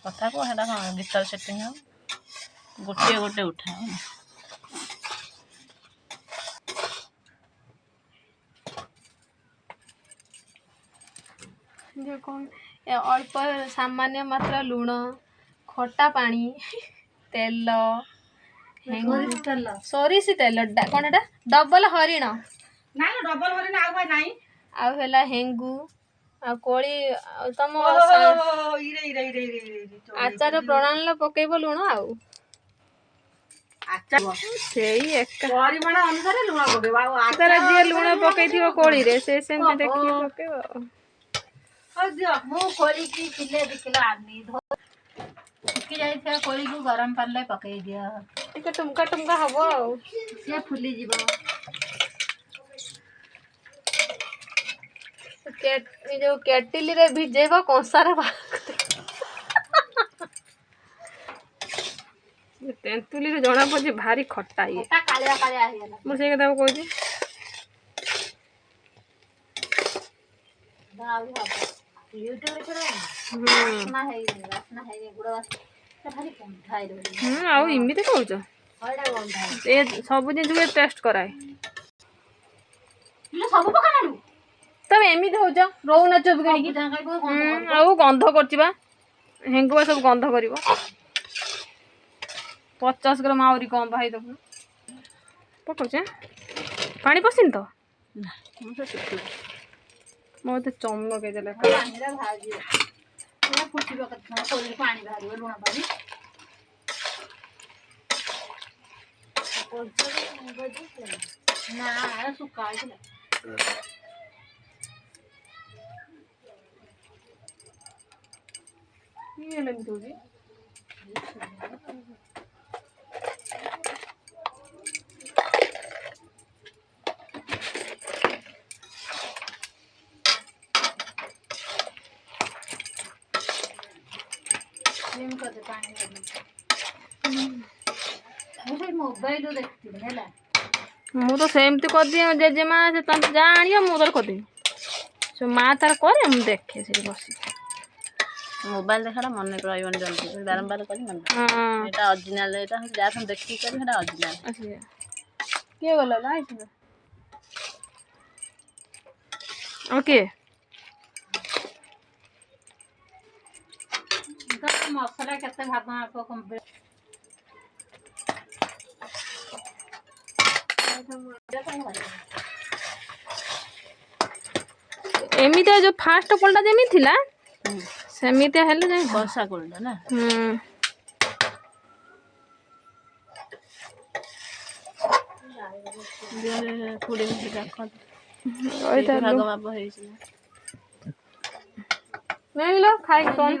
କଥା को हेडा गीतर सेटिंग हो गोटे गोटे उठा जो कौन अल्प सामान्य मात्रा लुण खटा पानी तेल सोरिष तेल कौन एटा डबल हरिण ना डबल हरिण आउ भाई नाही आ हेला हेंगू आ कोली तम आचार प्रणाली पकेब लुण आउ सेई एक परिमाण अनुसार लुण पकेबा आचार जे लुण पकेइथिबो कोली रे से सेमति देखि पकेबो हो दियो मु कोली की किले 2 किलो आनी धो सुखी जाई थे कोली को गरम पानी पकई दिया टिके टुमका हबो आ से फुली जीवो जो केटिल रे भिजेबो कंसार तेंतुली रे जणा पजे भारी खट्टा ये खट्टा कालिया कालिया हे गेला मु से कथा कहूची दाऊ हबो यूट्यूब रे छरा वासना है गुड़ वासना भारी गंधाई रे आउ इमिते कहूच हळडा गंधाई ए सब दिन जो टेस्ट कराए इलो सब पका नालु तब एमिते होच रोउ न चोब गणी आउ गंध करचिबा हेंगुआ सब गंध करिवो 50 ग्राम आउरी कम भाई दबु पकोचे पानी पसिन तो ना मु तो सुखु मोते चमक के देले पानी रे भाजी ना फुटिबो कथा कोली पानी भारी लुण पानी ना सुका दिला ये लेन तोजी सेम कर दे पानी मुझे मोबाइल देखती है मु तो सेमती कर दिए जेजेमा से तन जानियो मु तर कर दे सो मां तार करे हम देखे से बसी मोबाइल देखाटा मन रहबन जल्दी बारंबार करी मन हां एटा ओरिजिनल एटा जा हम देखि करी एटा ओरिजिनल अच्छा के बोला लाई छ ओके तो मसाला केते भाग आपको कंप्लीट एमिते जो फास्ट कोलटा जेमी थिला सेमिते हेले जाय बसा कोलटा ना जे कुड़ी में रखत ओइ त भाग माप होई छ नहीं लो खाई कोन